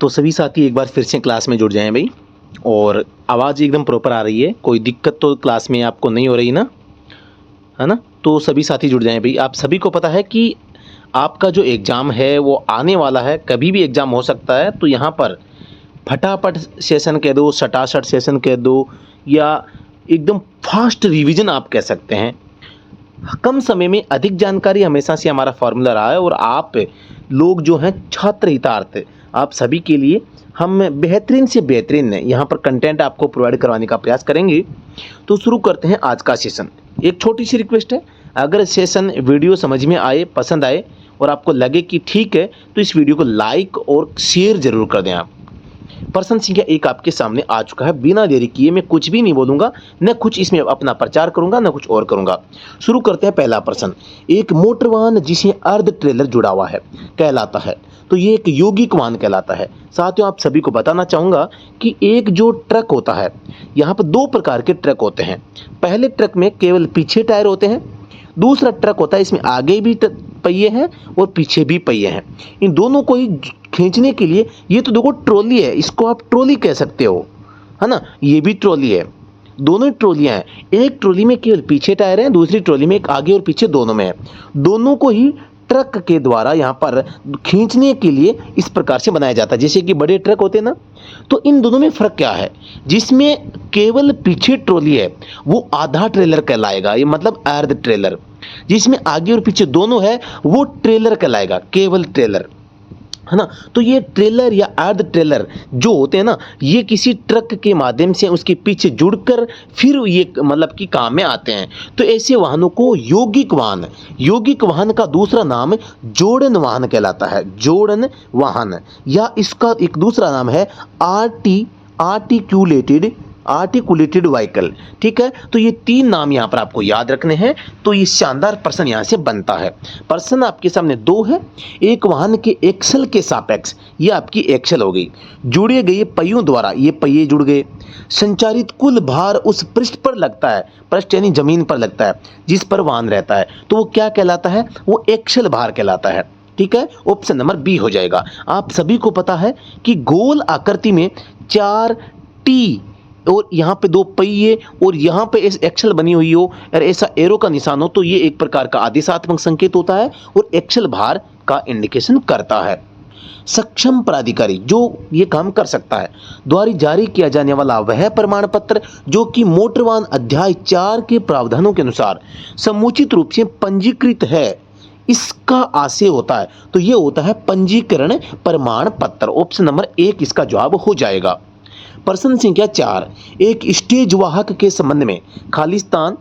तो सभी साथी एक बार फिर से क्लास में जुड़ जाएं भाई। और आवाज़ एकदम प्रॉपर आ रही है, कोई दिक्कत तो क्लास में आपको नहीं हो रही ना, है ना? तो सभी साथी जुड़ जाएं भाई। आप सभी को पता है कि आपका जो एग्ज़ाम है वो आने वाला है, कभी भी एग्ज़ाम हो सकता है। तो यहाँ पर फटाफट सेशन कह दो, सटासट सेशन कह दो, या एकदम फास्ट रिवीजन आप कह सकते हैं। कम समय में अधिक जानकारी हमेशा से हमारा फॉर्मूला रहा है। और आप लोग जो हैं छात्र हितार्थ, आप सभी के लिए हम बेहतरीन से बेहतरीन यहाँ पर कंटेंट आपको प्रोवाइड करवाने का प्रयास करेंगे। तो शुरू करते हैं आज का सेशन। एक छोटी सी रिक्वेस्ट है, अगर सेशन वीडियो समझ में आए, पसंद आए और आपको लगे कि ठीक है, तो इस वीडियो को लाइक और शेयर जरूर कर दें आप। प्रश्न संख्या 1 आपके सामने आ चुका है। बिना देरी किए मैं कुछ भी नहीं बोलूंगा, न कुछ इसमें अपना प्रचार करूंगा, न कुछ और करूंगा। शुरू करते हैं। पहला प्रश्न, एक मोटर वाहन जिसे अर्ध ट्रेलर जुड़ा हुआ है कहलाता है, तो ये एक यौगिक वाहन कहलाता है। साथियों, आप सभी को बताना चाहूंगा कि एक जो ट्रक होता है, यहाँ पर 2 प्रकार के ट्रक होते हैं। पहले ट्रक में केवल पीछे टायर होते हैं, दूसरा ट्रक होता है इसमें आगे भी पहिए हैं और पीछे भी पहिए हैं। इन दोनों को ही खींचने के लिए, ये तो देखो ट्रॉली है, इसको आप ट्रॉली कह सकते हो, है ना? ये भी ट्रॉली है, दोनों ट्रॉलियां हैं। एक ट्रॉली में केवल पीछे टायर है, दूसरी ट्रॉली में एक आगे और पीछे दोनों में है। दोनों को ही ट्रक के द्वारा यहाँ पर खींचने के लिए इस प्रकार से बनाया जाता है, जैसे कि बड़े ट्रक होते हैं ना। तो इन दोनों में फर्क क्या है? जिसमें केवल पीछे ट्रॉली है वो आधा ट्रेलर कहलाएगा, ये मतलब अर्ध ट्रेलर। जिसमें आगे और पीछे दोनों है वो ट्रेलर कहलाएगा, केवल ट्रेलर, है ना? तो ये ट्रेलर या अर्ध ट्रेलर जो होते हैं ना, ये किसी ट्रक के माध्यम से उसके पीछे जुड़कर फिर ये मतलब कि काम में आते हैं। तो ऐसे वाहनों को यौगिक वाहन का दूसरा नाम जोड़न वाहन कहलाता है, जोड़न वाहन, या इसका एक दूसरा नाम है आर्टिकुलेटेड व्हीकल। ठीक है, तो ये 3 नाम यहाँ पर आपको याद रखने हैं। तो ये शानदार प्रश्न यहाँ से बनता है। प्रश्न आपके सामने 2 है। एक वाहन के एक्सल के सापेक्ष, ये आपकी एक्सल हो गई, जुड़े गए पहियों द्वारा, ये पहिए जुड़ गए, संचारित कुल भार उस पृष्ठ पर लगता है, पृष्ठ यानी जमीन पर लगता है जिस पर वाहन रहता है, तो वो क्या कहलाता है? वो एक्सल भार कहलाता है। ठीक है, ऑप्शन नंबर बी हो जाएगा। आप सभी को पता है कि गोल आकृति में 4 टी और यहाँ पे 2 पहिए और यहाँ पे इस एक्सल बनी हुई हो और ऐसा एरो का निशान हो, तो ये एक प्रकार का आदेशात्मक संकेत होता है और एक्सल भार का इंडिकेशन करता है। सक्षम प्राधिकारी जो ये काम कर सकता है, द्वारा जारी किया जाने वाला वह प्रमाण पत्र जो कि मोटर वाहन अध्याय 4 के प्रावधानों के अनुसार समुचित रूप से पंजीकृत है, इसका आशय होता है। तो ये होता है पंजीकरण प्रमाण पत्र। ऑप्शन नंबर 1 इसका जवाब हो जाएगा। प्रश्न संख्या 4, एक स्टेज वाहक के संबंध में खालिस्तान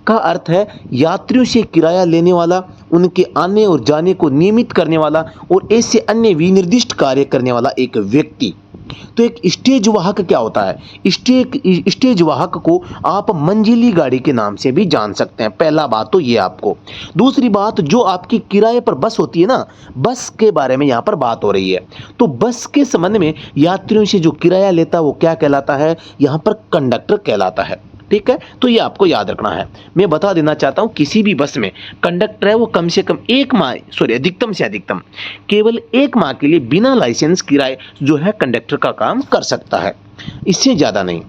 का अर्थ है यात्रियों से किराया लेने वाला, उनके आने और जाने को नियमित करने वाला और ऐसे अन्य विनिर्दिष्ट कार्य करने वाला एक व्यक्ति। तो एक स्टेज वाहक क्या होता है? स्टेज वाहक को आप मंजिली गाड़ी के नाम से भी जान सकते हैं। पहला बात तो ये आपको। दूसरी बात, जो आपकी किराए पर बस होती है ना, बस के बारे में यहाँ पर बात हो रही है। तो बस के संबंध में यात्रियों से जो किराया लेता है वो क्या कहलाता है? यहाँ पर कंडक्टर कहलाता है। ठीक है, तो ये आपको याद रखना है। मैं बता देना चाहता हूँ, किसी भी बस में कंडक्टर है वो कम से कम अधिकतम से अधिकतम केवल 1 माह के लिए बिना लाइसेंस किराए जो है कंडक्टर का काम कर सकता है, इससे ज़्यादा नहीं।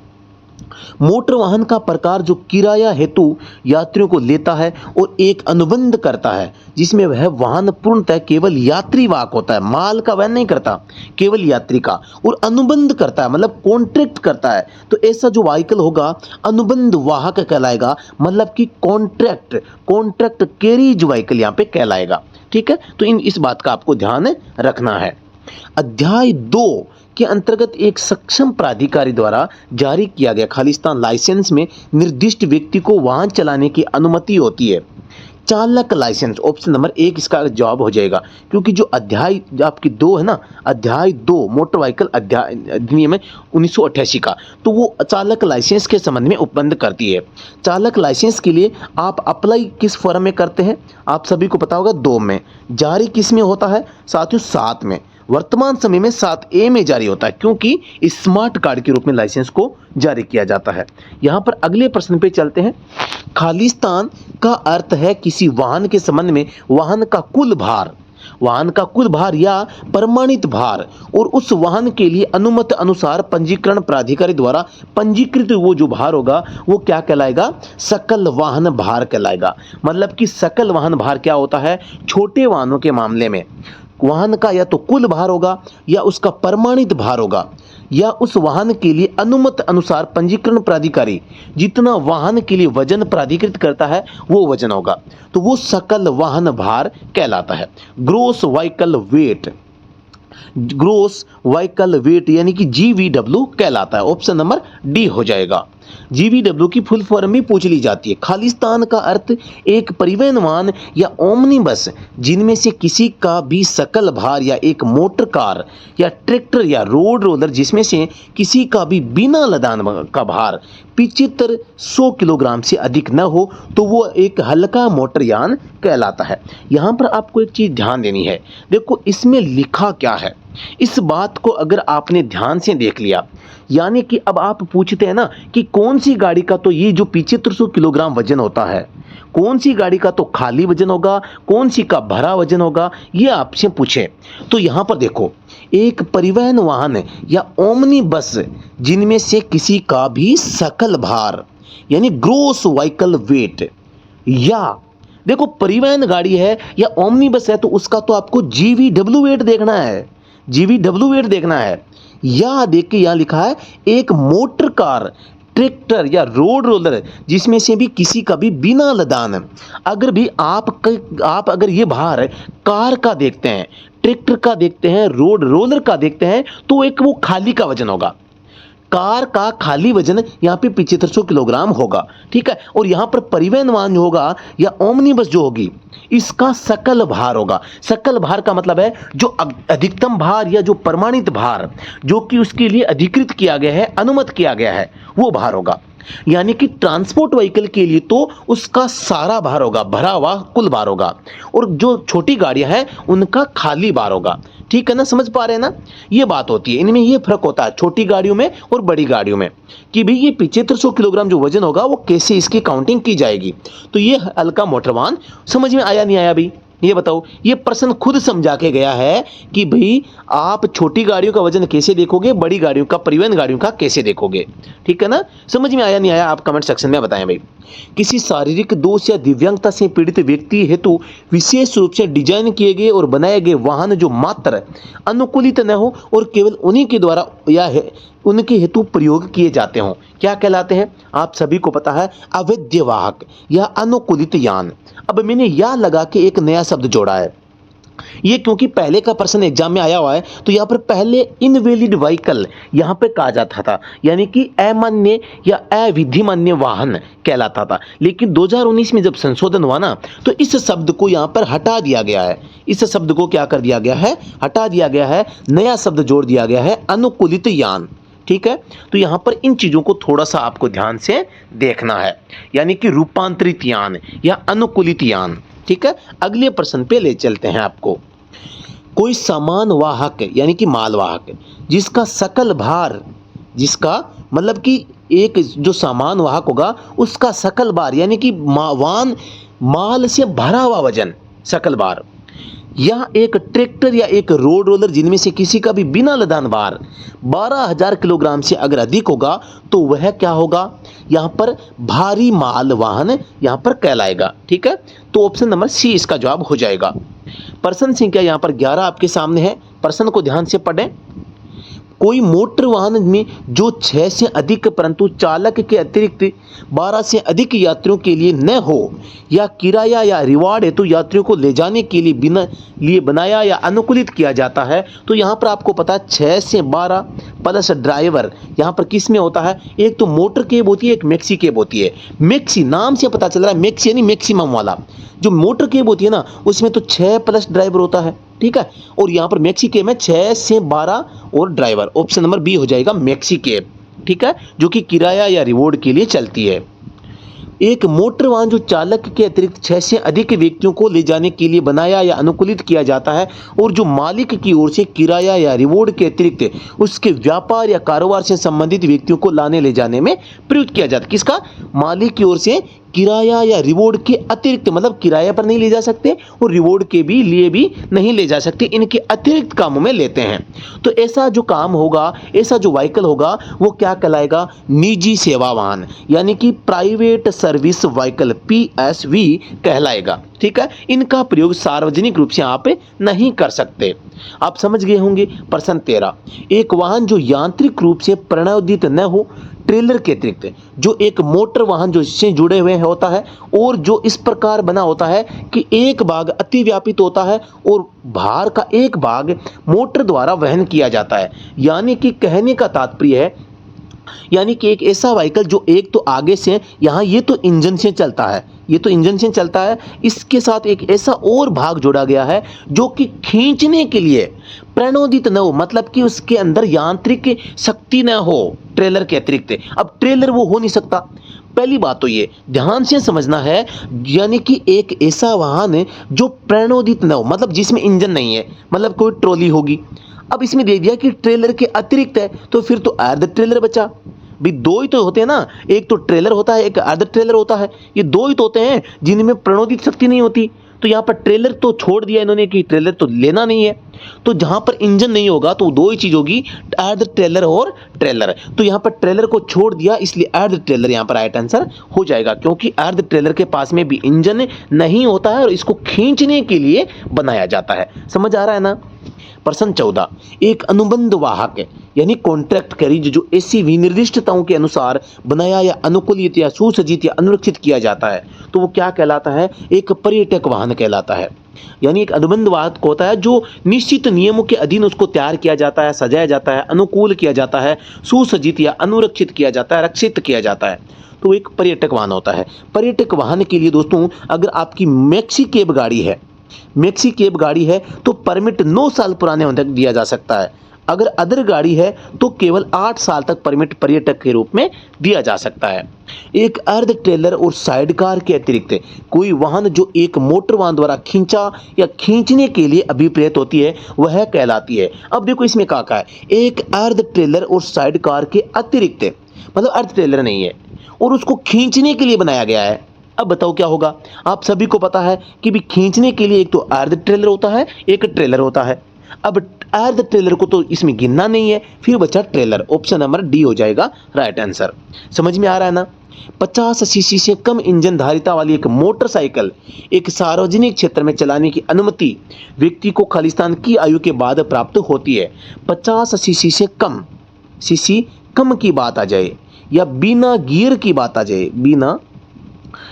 मोटर वाहन का प्रकार जो किराया हेतु यात्रियों को लेता है और एक अनुबंध करता है जिसमें वह वाहन पूर्णतः केवल यात्री वाहक होता है, माल का वहन नहीं करता, केवल यात्री का, और अनुबंध करता है मतलब कॉन्ट्रैक्ट करता है। तो ऐसा जो व्हीकल होगा अनुबंध वाहक कहलाएगा, मतलब कि कॉन्ट्रैक्ट कैरिज व्हीकल यहाँ पे कहलाएगा। ठीक है, तो इस बात का आपको ध्यान रखना है। अध्याय 2 के अंतर्गत एक सक्षम प्राधिकारी द्वारा जारी किया गया खालिस्तान लाइसेंस में निर्दिष्ट व्यक्ति को वाहन चलाने की अनुमति होती है। चालक लाइसेंस, ऑप्शन नंबर 1 इसका जवाब हो जाएगा, क्योंकि जो अध्याय आपकी 2 है ना, अध्याय 2 मोटर व्हीकल अधिनियम 1988 का, तो वो चालक लाइसेंस के संबंध में उपबंध करती है। चालक लाइसेंस के लिए आप अप्लाई किस फॉर्म में करते हैं? आप सभी को पता होगा 2 में। जारी किस में होता है साथियों? 7 में। वर्तमान समय में 7A में जारी होता है, क्योंकि स्मार्ट कार्ड के रूप में लाइसेंस को जारी किया जाता है। यहाँ पर अगले प्रश्न पे चलते हैं। खालिस्तान का अर्थ है किसी वाहन के संबंध में वाहन का कुल भार वाहन का कुल भार या प्रमाणित भार और उस वाहन के लिए अनुमति अनुसार पंजीकरण प्राधिकारी द्वारा पंजीकृत वो जो भार होगा वो क्या कहलाएगा, सकल वाहन भार कहलाएगा। मतलब कि सकल वाहन भार क्या होता है, छोटे वाहनों के मामले में वाहन का या तो कुल भार होगा या उसका प्रमाणित भार होगा या उस वाहन के लिए अनुमति अनुसार पंजीकरण प्राधिकारी जितना वाहन के लिए वजन प्राधिकृत करता है वो वजन होगा, तो वो सकल वाहन भार कहलाता है। Gross vehicle weight, gross vehicle weight यानी कि GVW कहलाता है। ऑप्शन नंबर डी हो जाएगा। GVW की फुल फॉर्म भी पूछ ली जाती है। खालिस्तान का अर्थ एक परिवहन वाहन या ओमनी बस जिनमें से किसी का भी सकल भार या एक मोटर कार या ट्रैक्टर या रोड रोलर जिसमें से किसी का भी बिना लदान का भार 7500 किलोग्राम से अधिक न हो तो वो एक हल्का मोटर यान कहलाता है। यहाँ पर आपको एक चीज़ ध्यान देनी है, देखो इसमें लिखा क्या है, इस बात को अगर आपने ध्यान से देख लिया, यानी कि अब आप पूछते हैं ना कि कौन सी गाड़ी का तो ये जो 7500 किलोग्राम वजन होता है, कौन सी गाड़ी का तो खाली वजन होगा, कौन सी का भरा वजन होगा, ये आपसे पूछे तो यहाँ पर देखो एक परिवहन वाहन या ओमनी बस जिनमें से किसी का भी सकल भार यानी ग्रोस व्हीकल वेट, या देखो परिवहन गाड़ी है या ओमनी बस है तो उसका तो आपको GVW वेट देखना है, GVW वेट देखना है। या देख के यहाँ लिखा है एक मोटर कार ट्रैक्टर या रोड रोलर जिसमें से भी किसी का भी बिना लदान, अगर भी आप अगर ये भार कार का देखते हैं, ट्रैक्टर का देखते हैं, रोड रोलर का देखते हैं तो एक वो खाली का वजन होगा, कार का खाली वजन यहाँ पे 7500 किलोग्राम होगा, ठीक है। और यहाँ पर परिवहन वाहन जो होगा या ओमनी बस जो होगी इसका सकल भार होगा। सकल भार का मतलब है जो अधिकतम भार या जो प्रमाणित भार जो कि उसके लिए अधिकृत किया गया है, अनुमत किया गया है, वो भार होगा। यानी कि ट्रांसपोर्ट व्हीकल के लिए तो उसका सारा भार होगा, भरा हुआ कुल भार होगा, और जो छोटी गाड़ियां हैं उनका खाली भार होगा, ठीक है ना, समझ पा रहे हैं ना, ये बात होती है। इनमें ये फर्क होता है छोटी गाड़ियों में और बड़ी गाड़ियों में कि भाई ये 7500 किलोग्राम जो वजन होगा वो कैसे इसकी काउंटिंग की जाएगी। तो ये हल्का मोटर वाहन समझ में आया नहीं आया भाई, ये बताओ। ये पर्सन खुद समझा के गया है कि भाई आप छोटी गाड़ियों का वजन कैसे देखोगे, बड़ी गाड़ियों का, परिवहन गाड़ियों का कैसे देखोगे, ठीक है ना। समझ में आया नहीं आया आप कमेंट सेक्शन में बताएं भाई। किसी शारीरिक दोष या दिव्यांगता से पीड़ित व्यक्ति हेतु विशेष रूप से डिजाइन किए गए और बनाए गए वाहन जो मात्र अनुकूलित न हो और केवल उन्हीं के द्वारा या उनके हेतु प्रयोग किए जाते हों क्या कहलाते हैं, आप सभी को पता है, अवैध वाहक या अनुकूलित यान। अब मैंने या लगा के एक नया शब्द जोड़ा है, ये क्योंकि पहले का प्रश्न एग्जाम में आया हुआ है, तो यहाँ पर पहले इनवैलिड व्हीकल यहाँ पे कहा जाता था, यानी कि अमान्य या अविधिमान्य वाहन कहलाता था। लेकिन 2019 में जब संशोधन हुआ ना तो इस शब्द को यहाँ पर हटा दिया गया है, इस शब्द को क्या कर दिया गया है, हटा दिया गया है, नया शब्द जोड़ दिया गया है अनुकूलित यान, ठीक है। तो यहाँ पर इन चीज़ों को थोड़ा सा आपको ध्यान से देखना है, यानी कि रूपांतरित यान या अनुकूलित यान, ठीक है। अगले प्रश्न पे ले चलते हैं आपको। कोई सामान वाहक यानी कि मालवाहक जिसका सकल भार, जिसका मतलब कि एक जो सामान वाहक होगा उसका सकल भार यानी कि वाहन माल से भरा हुआ वजन, सकल भार, या एक ट्रैक्टर या एक रोड रोलर जिनमें से किसी का भी बिना लदान भार 12000 किलोग्राम से अगर अधिक होगा तो वह क्या होगा, यहाँ पर भारी माल वाहन यहाँ पर कहलाएगा, ठीक है। तो ऑप्शन नंबर सी इसका जवाब हो जाएगा। प्रश्न संख्या यहाँ पर 11 आपके सामने है, प्रश्न को ध्यान से पढ़ें। कोई मोटर वाहन में जो 6 से अधिक परंतु चालक के अतिरिक्त 12 से अधिक यात्रियों के लिए न हो या किराया या रिवार्ड हेतु यात्रियों को ले जाने के लिए बनाया या अनुकूलित किया जाता है, तो यहाँ पर आपको पता है 6 से 12 प्लस ड्राइवर यहाँ पर किस में होता है, एक तो मोटर कैब होती है, एक मैक्सी कैब होती है। मैक्सी नाम से पता चल रहा है, मैक्सी यानी मैक्सिमम वाला, जो मोटर कैब होती है ना उसमें तो 6 प्लस ड्राइवर होता है, ठीक है। और यहाँ पर मैक्सी कैब में 6 से 12 और ड्राइवर, ऑप्शन नंबर बी हो जाएगा मैक्सी कैब, ठीक है, जो कि किराया या रिवॉर्ड के लिए चलती है। एक मोटर वाहन जो चालक के अतिरिक्त 6 से अधिक व्यक्तियों को ले जाने के लिए बनाया या अनुकूलित किया जाता है और जो मालिक की ओर से किराया या रिवॉर्ड के अतिरिक्त उसके व्यापार या कारोबार से संबंधित व्यक्तियों को लाने ले जाने में प्रयुक्त किया जाता है। किसका, मालिक की ओर से किराया या रिवॉर्ड के अतिरिक्त, मतलब किराया पर नहीं ले जा सकते और रिवॉर्ड के भी लिए भी नहीं ले जा सकते, इनके अतिरिक्त कामों में लेते हैं। तो ऐसा जो काम होगा, ऐसा जो व्हीकल होगा वो क्या कहलाएगा? निजी सेवा वाहन, यानी कि प्राइवेट सर्विस व्हीकल, PSV कहलाएगा। ठीक है, इनका प्रयोग सार्वजनिक रूप से आप नहीं कर सकते। आप समझ गए होंगे। प्रश्न 13, एक वाहन जो यांत्रिक रूप से प्रणोदित न हो, ट्रेलर के अतिरिक्त, जो एक मोटर वाहन जो इससे जुड़े हुए होता है और जो इस प्रकार बना होता है कि एक भाग अतिव्यापित होता है और भार का एक भाग मोटर द्वारा वहन किया जाता है। यानी कि कहने का तात्पर्य है, यानी कि एक ऐसा व्हीकल जो एक तो आगे से, यहाँ ये तो इंजन से चलता है, ये तो इंजन से चलता है, इसके साथ एक ऐसा और भाग जोड़ा गया है जो कि खींचने के लिए प्रणोदित न हो, मतलब कि उसके अंदर यांत्रिक शक्ति न हो ट्रेलर के अतिरिक्त। अब ट्रेलर वो हो नहीं सकता। पहली बात तो ये ध्यान से समझना है, यानी कि एक ऐसा वाहन है जो प्रणोदित न हो, मतलब जिसमें इंजन नहीं है, मतलब कोई ट्रॉली होगी। अब इसमें दे दिया कि ट्रेलर के अतिरिक्त है, तो फिर तो अर्ध ट्रेलर बचा। भी दो ही तो होते हैं ना, एक तो ट्रेलर होता है, एक अर्ध ट्रेलर होता है, ये दो ही तो होते हैं जिनमें प्रणोदित शक्ति नहीं होती। तो यहाँ पर ट्रेलर तो छोड़ दिया इन्होंने कि ट्रेलर तो लेना नहीं है। तो जहाँ पर इंजन नहीं होगा तो दो ही चीज होगी, अर्ध ट्रेलर और ट्रेलर। तो यहाँ पर ट्रेलर को छोड़ दिया, इसलिए अर्ध ट्रेलर यहाँ पर राइट आंसर हो जाएगा, क्योंकि अर्ध ट्रेलर के पास में भी इंजन नहीं होता है और इसको खींचने के लिए बनाया जाता है। समझ आ रहा है ना। प्रश्न 14, एक अनुबंध वाहक यानी कॉन्ट्रैक्ट कैरिज जो ऐसी विनिर्दिष्टताओं के अनुसार बनाया या अनुकूलित या सुसज्जित या अनुरक्षित किया जाता है, तो वो क्या कहलाता है? एक पर्यटक वाहन कहलाता है। यानी एक अनुबंध वाहक होता है जो निश्चित नियमों के अधीन उसको तैयार किया जाता है, सजाया जाता है, अनुकूल किया जाता है, सुसज्जित या अनुरक्षित किया जाता है, रक्षित किया जाता है, तो एक पर्यटक वाहन होता है। पर्यटक वाहन के लिए दोस्तों, अगर आपकी मैक्सी कैब गाड़ी है, मैक्सी कैब गाड़ी है तो परमिट 9 साल पुराने होने तक दिया जा सकता है। अगर अदर गाड़ी है तो केवल 8 साल तक परमिट पर्यटक के रूप में दिया जा सकता है। एक अर्ध ट्रेलर और साइड कार के अतिरिक्त कोई वाहन जो एक मोटर वाहन द्वारा खींचा या खींचने के लिए अभिप्रेत होती है वह कहलाती है। अब देखो इसमें क्या कहा है, एक अर्ध ट्रेलर और साइड कार के अतिरिक्त, मतलब अर्ध ट्रेलर नहीं है और उसको खींचने के लिए बनाया गया है। अब बताओ क्या होगा? आप सभी को पता है कि भी खींचने के लिए एक तो अर्ध ट्रेलर होता है, एक ट्रेलर होता है। अब अर्ध ट्रेलर को तो इसमें गिनना नहीं है, फिर बचा ट्रेलर। ऑप्शन नंबर डी हो जाएगा राइट आंसर। समझ में आ रहा है ना। 50 सीसी से कम इंजन धारिता वाली एक मोटरसाइकिल एक सार्वजनिक क्षेत्र में चलाने की अनुमति व्यक्ति को खालिस्तान की आयु के बाद प्राप्त होती है। 50 सीसी से कम, सीसी कम की बात आ जाए या बिना गियर की बात आ जाए, बिना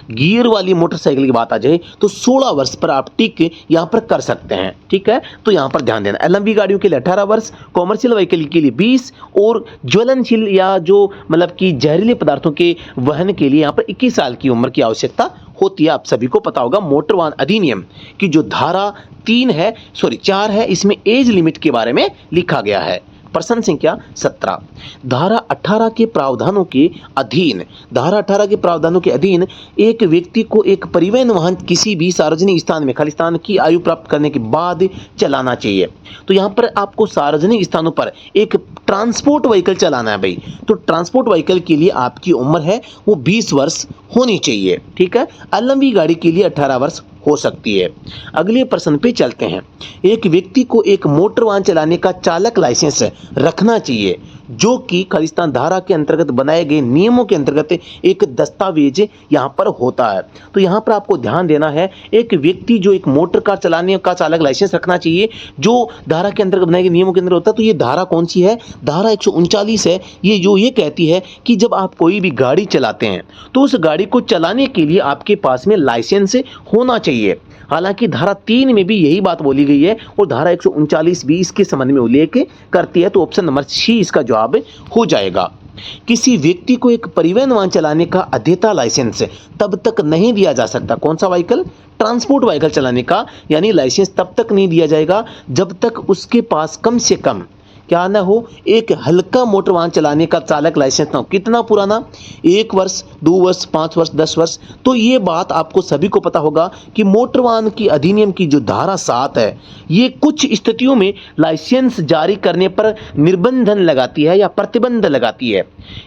गियर वाली मोटरसाइकिल की बात आ जाए तो 16 वर्ष पर आप टिक यहाँ पर कर सकते हैं। ठीक है, तो यहाँ पर ध्यान देना। एलएमवी गाड़ियों के लिए 18 वर्ष, कॉमर्शियल व्हीकल के लिए 20 और ज्वलनशील या जो मतलब कि जहरीले पदार्थों के वहन के लिए यहाँ पर 21 साल की उम्र की आवश्यकता होती है। आप सभी को पता होगा मोटर वाहन अधिनियम की जो धारा 4 है, इसमें एज लिमिट के बारे में लिखा गया है। प्रश्न संख्या 17, धारा 18 के प्रावधानों के अधीन, धारा 18 के प्रावधानों के अधीन एक व्यक्ति को एक परिवहन वाहन किसी भी सार्वजनिक स्थान में खालिस्तान की आयु प्राप्त करने के बाद चलाना चाहिए। तो यहाँ पर आपको सार्वजनिक स्थानों पर एक ट्रांसपोर्ट व्हीकल चलाना है भाई। तो ट्रांसपोर्ट व्हीकल के लिए आपकी उम्र है वो 20 वर्ष होनी चाहिए। ठीक है, लंबी गाड़ी के लिए 18 वर्ष हो सकती है। अगले प्रश्न पे चलते हैं। एक व्यक्ति को एक मोटर वाहन चलाने का चालक लाइसेंस रखना चाहिए जो कि खालिस्तान धारा के अंतर्गत बनाए गए नियमों के अंतर्गत एक दस्तावेज यहाँ पर होता है। तो यहाँ पर आपको ध्यान देना है, एक व्यक्ति जो एक मोटर कार चलाने का चालक लाइसेंस रखना चाहिए जो धारा के अंतर्गत बनाए गए नियमों के अंदर होता है। तो ये धारा कौन सी है? धारा 139 है। ये जो ये कहती है कि जब आप कोई भी गाड़ी चलाते हैं तो उस गाड़ी को चलाने के लिए आपके पास में लाइसेंस होना चाहिए। हालांकि धारा 3 में भी यही बात बोली गई है और धारा 139(20) के संबंध में उल्लेख करती है। तो ऑप्शन नंबर सी इसका जवाब हो जाएगा। किसी व्यक्ति को एक परिवहन वाहन चलाने का अध्येता लाइसेंस तब तक नहीं दिया जा सकता। कौन सा व्हीकल? ट्रांसपोर्ट व्हीकल चलाने का यानी लाइसेंस तब तक नहीं दिया जाएगा जब तक उसके पास कम से कम क्या ना हो, एक हल्का मोटर वाहन चलाने का चालक लाइसेंस ना हो। कितना पुराना? 1 वर्ष, 2 वर्ष, 5 वर्ष, 10 वर्ष। तो ये बात आपको सभी को पता होगा कि मोटर वाहन की अधिनियम की जो धारा 7 है, ये कुछ स्थितियों में लाइसेंस जारी करने पर निर्बंधन लगाती है या प्रतिबंध लगाती है।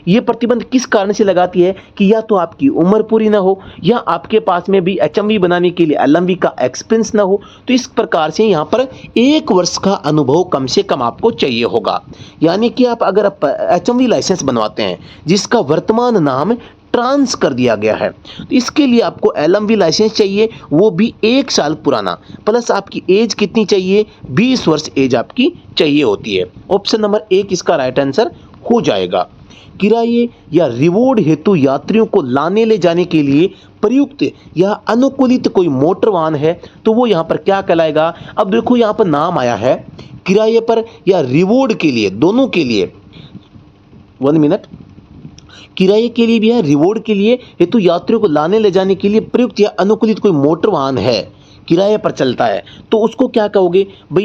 ये प्रतिबंध किस कारण से लगाती है कि या तो आपकी उम्र पूरी ना हो, या आपके पास में भी एचएमवी बनाने के लिए एलएमवी का एक्सपीरियंस ना हो। तो इस प्रकार से यहाँ पर 1 वर्ष का अनुभव कम से कम आपको चाहिए होगा। यानी कि आप अगर एचएमवी लाइसेंस बनवाते हैं जिसका वर्तमान नाम ट्रांस कर दिया गया है, तो इसके लिए आपको एलएमवी लाइसेंस चाहिए, वो भी 1 साल पुराना, प्लस आपकी एज कितनी चाहिए? 20 वर्ष एज आपकी चाहिए होती है। ऑप्शन नंबर 1 इसका राइट आंसर हो जाएगा। किराए या रिवॉर्ड हेतु यात्रियों को लाने ले जाने के लिए प्रयुक्त या अनुकूलित कोई मोटर वाहन है तो वो यहाँ पर क्या कहलाएगा? अब देखो यहाँ पर नाम आया है किराए पर या रिवॉर्ड के लिए, दोनों के लिए। 1 मिनट। किराए के लिए भी है, रिवॉर्ड के लिए हेतु यात्रियों को लाने ले जाने के लिए प्रयुक्त या अनुकूलित कोई मोटर वाहन है, किराए पर चलता है, तो उसको क्या कहोगे भाई?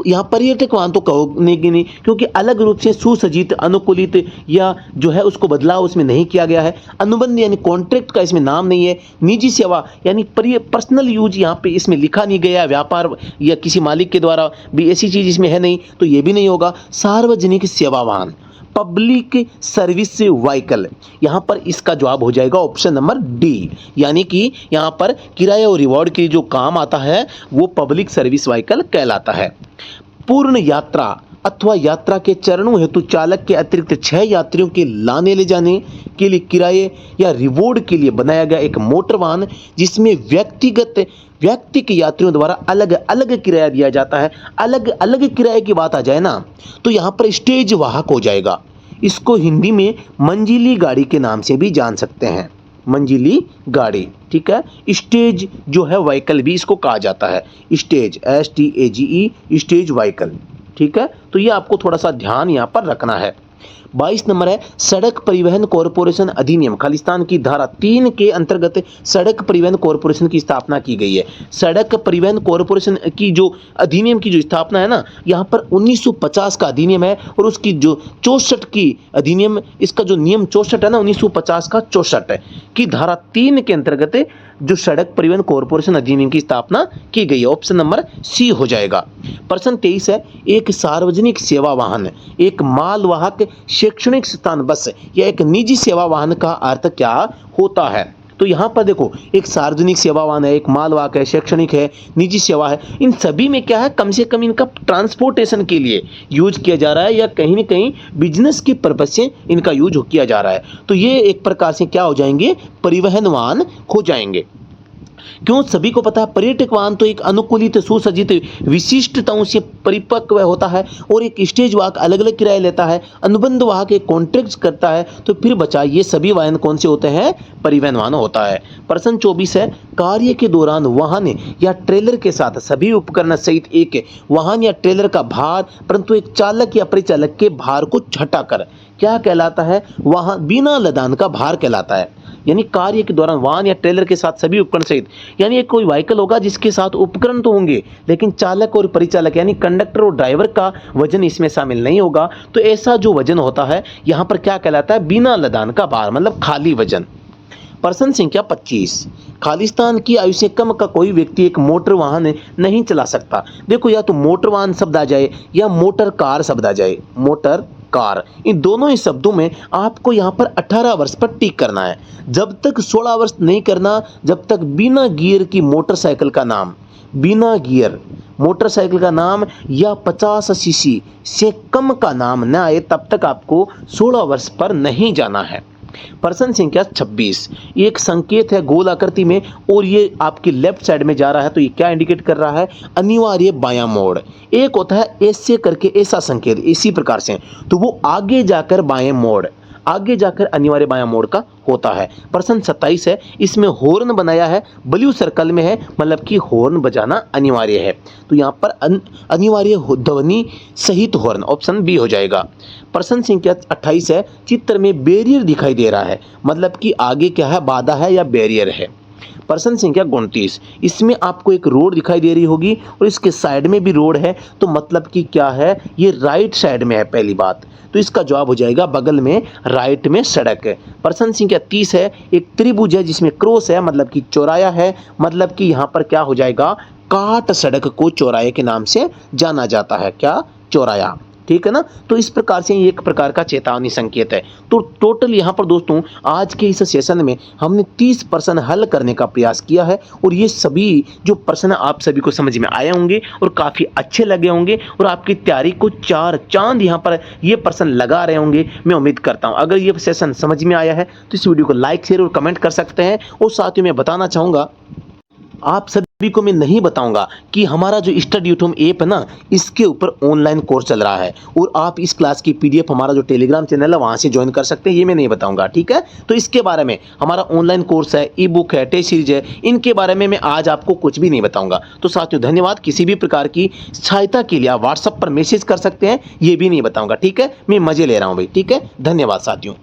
यहाँ पर्यटक वाहन तो कहोगे नहीं, क्योंकि अलग रूप से सुसज्जित, अनुकूलित या जो है उसको बदलाव उसमें नहीं किया गया है। अनुबंध यानी कॉन्ट्रैक्ट का इसमें नाम नहीं है। निजी सेवा यानी पर्सनल यूज यहाँ पे इसमें लिखा नहीं गया, व्यापार या किसी मालिक के द्वारा भी ऐसी चीज इसमें है नहीं, तो ये भी नहीं होगा। सार्वजनिक सेवा वाहन, पब्लिक सर्विस व्हीकल, यहाँ पर इसका जवाब हो जाएगा ऑप्शन नंबर डी। यानी कि यहाँ पर किराया और रिवॉर्ड के जो काम आता है वो पब्लिक सर्विस व्हीकल कहलाता है। पूर्ण यात्रा अथवा यात्रा के चरणों हेतु चालक के अतिरिक्त 6 यात्रियों के लाने ले जाने के लिए किराए या रिवॉर्ड के लिए बनाया गया एक मोटर वाहन जिसमें व्यक्ति के यात्रियों द्वारा अलग अलग किराया दिया जाता है। अलग अलग किराए की बात आ जाए ना, तो यहाँ पर स्टेज वाहक हो जाएगा। इसको हिंदी में मंजिली गाड़ी के नाम से भी जान सकते हैं, मंजिली गाड़ी, ठीक है। स्टेज जो है व्हीकल भी इसको कहा जाता है, स्टेज, STAGE, स्टेज व्हीकल, ठीक है। तो ये आपको थोड़ा सा ध्यान यहाँ पर रखना है। 22 नंबर है सड़क परिवहन कॉरपोरेशन अधिनियम, खालिस्तान की धारा 3 के अंतर्गत सड़क परिवहन कॉरपोरेशन की स्थापना की गई है। सड़क परिवहन कॉरपोरेशन की जो अधिनियम की जो स्थापना है ना, यहाँ पर 1950 का अधिनियम है, और उसकी जो 64 की अधिनियम, इसका जो नियम 64 है ना, 1950 का 64 की धारा 3 के अंतर्गत जो सड़क परिवहन कॉरपोरेशन अधिनियम की स्थापना की गई है। ऑप्शन नंबर सी हो जाएगा। प्रश्न 23 है एक सार्वजनिक सेवा वाहन, एक मालवाहक शैक्षणिक संस्थान बस या एक निजी सेवा वाहन का अर्थ क्या होता है? तो यहाँ पर देखो, एक सार्वजनिक सेवा वाहन है, एक मालवाहक है, शैक्षणिक है, निजी सेवा है, इन सभी में क्या है, कम से कम इनका ट्रांसपोर्टेशन के लिए यूज किया जा रहा है या कहीं ना कहीं बिजनेस के पर्पज से इनका यूज किया जा रहा है। तो ये एक प्रकार से क्या हो जाएंगे, परिवहन वाहन हो जाएंगे। क्यों? सभी को पता है पर्यटक वाहन तो एक अनुकूलित, सुसज्जित, विशिष्टताओं से परिपक्व होता है, और एक स्टेज वाहक अलग अलग किराया लेता है, अनुबंध वाहक एक कॉन्ट्रैक्ट करता है। तो फिर बचा ये सभी वाहन कौन से होते हैं? परिवहन वाहन होता है। प्रश्न 24 है कार्य के दौरान वाहन या ट्रेलर के साथ सभी उपकरण सहित एक वाहन या ट्रेलर का भार परंतु एक चालक या परिचालक के भार को घटाकर क्या कहलाता है? वाहन बिना लदान का भार कहलाता है। यानी कार्य के दौरान वाहन या ट्रेलर के साथ सभी उपकरण सहित, यानी एक कोई व्हीकल होगा जिसके साथ उपकरण तो होंगे लेकिन चालक और परिचालक यानी कंडक्टर और ड्राइवर का वजन इसमें शामिल नहीं होगा। तो ऐसा जो वजन होता है यहाँ पर क्या कहलाता है? बिना लदान का भार, मतलब खाली वजन। प्रश्न संख्या 25, खालिस्तान की आयु से कम का कोई व्यक्ति एक मोटर वाहन नहीं चला सकता। देखो, या तो मोटर वाहन शब्द आ जाए या मोटर कार शब्द आ जाए, मोटर कार, इन दोनों ही शब्दों में आपको यहाँ पर 18 वर्ष पर टिक करना है। जब तक 16 वर्ष नहीं करना, जब तक बिना गियर की मोटरसाइकिल का नाम, बिना गियर मोटरसाइकिल का नाम या 50 सीसी से कम का नाम न आए, तब तक आपको 16 वर्ष पर नहीं जाना है। प्रश्न संख्या 26, ये एक संकेत है गोल आकृति में और ये आपकी लेफ्ट साइड में जा रहा है, तो ये क्या इंडिकेट कर रहा है? अनिवार्य बायां मोड़। एक होता है ऐसे करके ऐसा संकेत, इसी प्रकार से, तो वो आगे जाकर बाएं मोड़, आगे जाकर अनिवार्य बायां मोड़ का होता है। प्रश्न 27 है, इसमें हॉर्न बनाया है, ब्लू सर्कल में है, मतलब कि हॉर्न बजाना अनिवार्य है। तो यहाँ पर अनिवार्य ध्वनि सहित हॉर्न, ऑप्शन बी हो जाएगा। प्रश्न संख्या 28 है, चित्र में बैरियर दिखाई दे रहा है, मतलब कि आगे क्या है? बाधा है या बैरियर है। प्रश्न संख्या 29, इसमें आपको एक रोड दिखाई दे रही होगी और इसके साइड में भी रोड है, तो मतलब कि क्या है, ये राइट साइड में है पहली बात, तो इसका जवाब हो जाएगा बगल में राइट में सड़क है। प्रश्न संख्या 30 है, एक त्रिभुज है जिसमें क्रॉस है मतलब कि चौराया है, मतलब कि यहाँ पर क्या हो जाएगा, काट सड़क को चौराहे के नाम से जाना जाता है, क्या, चौराया, ठीक है ना। तो इस प्रकार से ये एक प्रकार का चेतावनी संकेत है। तो टोटल यहाँ पर दोस्तों आज के इस सेशन में हमने 30 प्रश्न हल करने का प्रयास किया है और ये सभी जो प्रश्न आप सभी को समझ में आए होंगे और काफ़ी अच्छे लगे होंगे और आपकी तैयारी को 4 चांद यहाँ पर ये प्रश्न लगा रहे होंगे, मैं उम्मीद करता हूँ। अगर ये सेशन समझ में आया है तो इस वीडियो को लाइक शेयर और कमेंट कर सकते हैं। और साथ ही मैं बताना चाहूँगा, आप सभी को मैं नहीं बताऊंगा कि हमारा जो स्टडीटूम ऐप है ना, इसके ऊपर ऑनलाइन कोर्स चल रहा है और आप इस क्लास की पीडीएफ हमारा जो टेलीग्राम चैनल है वहां से ज्वाइन कर सकते हैं, ये मैं नहीं बताऊंगा, ठीक है। तो इसके बारे में हमारा ऑनलाइन कोर्स है, ई बुक है, टेस्ट सीरीज है, इनके बारे में मैं आज आपको कुछ भी नहीं बताऊंगा। तो साथियों धन्यवाद। किसी भी प्रकार की सहायता के लिए आप व्हाट्सएप पर मैसेज कर सकते हैं, ये भी नहीं बताऊंगा, ठीक है। मैं मजे ले रहा हूँ भाई, ठीक है। धन्यवाद साथियों।